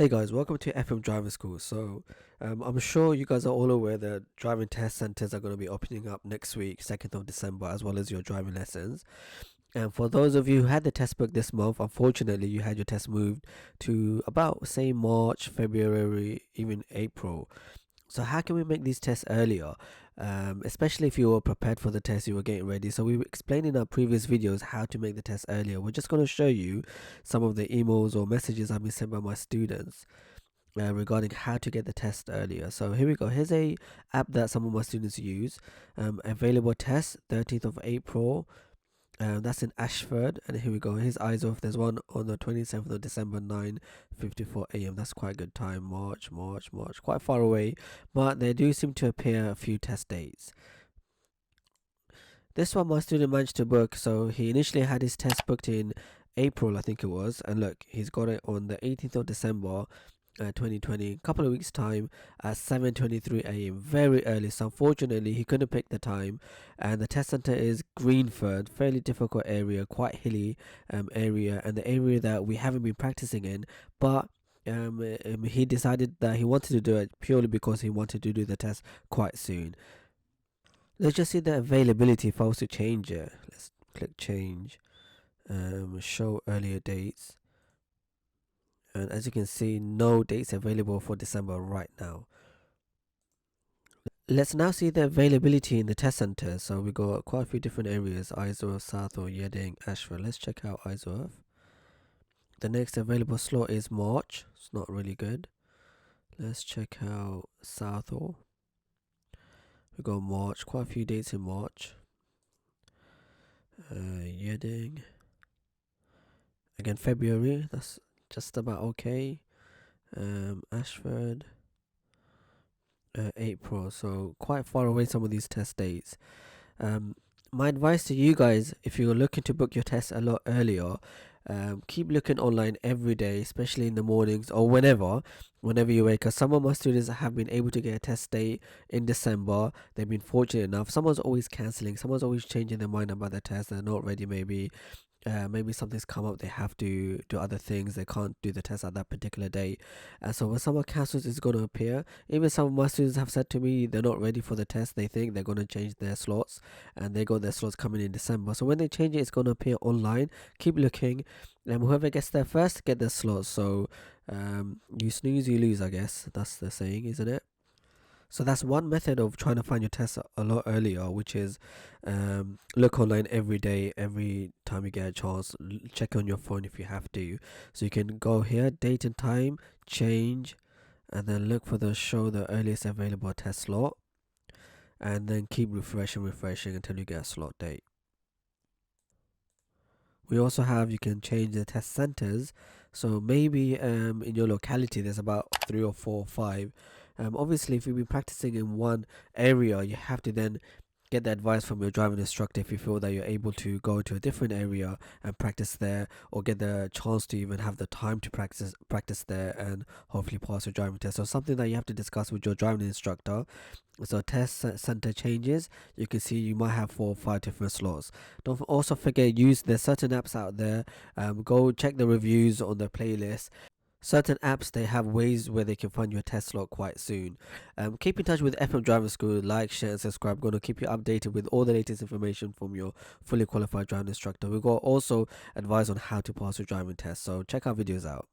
Hey guys, welcome to FM Driving School. I'm sure you guys are all aware that driving test centers are going to be opening up next week, 2nd of December, as well as your driving lessons. And for those of you who had the test book this month, unfortunately, you had your test moved to about, say, March, February, even April. So how can we make these tests earlier? Especially if you were prepared for the test, you were getting ready. So we explained in our previous videos how to make the test earlier. We're just going to show you some of the emails or messages I've been sent by my students regarding how to get the test earlier. So here we go. Here's a app that some of my students use. Available test 13th of April. That's in Ashford, and here we go. Here's Isleworth. There's one on the 27th of December, 9:54 a.m. That's quite a good time. March. Quite far away, but there do seem to appear a few test dates. This one my student managed to book. So he initially had his test booked in April, I think it was, and look, he's got it on the 18th of December. 2020, couple of weeks time at 7:23 a.m. very early. So unfortunately he couldn't pick the time, and the test center is Greenford, fairly difficult area, quite hilly area, and the area that we haven't been practicing in. But he decided that he wanted to do it purely because he wanted to do the test quite soon. Let's just see the availability if I was to change it. Let's click change, show earlier dates. And as you can see, no dates available for December right now. Let's now see the availability in the test center. So we got quite a few different areas: Isleworth, Southall, Yeading, Ashford. Let's check out Isleworth. The next available slot is March. It's not really good. Let's check out Southall. We got March, quite a few dates in March. Yeading. Again, February. That's just about okay. Ashford. April, so quite far away some of these test dates. My advice to you guys, if you're looking to book your test a lot earlier, keep looking online every day, especially in the mornings or whenever you wake. Because some of my students have been able to get a test date in December. They've been fortunate enough. Someone's always cancelling. Someone's always changing their mind about the test. They're not ready. Maybe something's come up, they have to do other things, they can't do the test at that particular date. So when someone cancels, it's going to appear. Even some of my students have said to me they're not ready for the test, they think they're going to change their slots, and they got their slots coming in December. So when they change it, it's going to appear online. Keep looking, and whoever gets there first get their slots. So you snooze, you lose, I guess that's the saying, isn't it? So that's one method of trying to find your test a lot earlier, which is look online every day, every time you get a chance. Check on your phone if you have to. So you can go here, date and time, change, and then look for the show the earliest available test slot, and then keep refreshing until you get a slot date. We also have, you can change the test centers. So maybe in your locality there's about 3 or 4 or 5. Obviously if you've been practicing in one area, you have to then get the advice from your driving instructor if you feel that you're able to go to a different area and practice there, or get the chance to even have the time to practice there and hopefully pass your driving test. So something that you have to discuss with your driving instructor. So test center changes, you can see you might have 4 or 5 different slots. Don't also forget, there's certain apps out there. Go check the reviews on the playlist. Certain apps, they have ways where they can find your test slot quite soon. Keep in touch with FM Driving School. Like, share, and subscribe. I'm going to keep you updated with all the latest information from your fully qualified driving instructor. We've got also advice on how to pass your driving test, so check our videos out.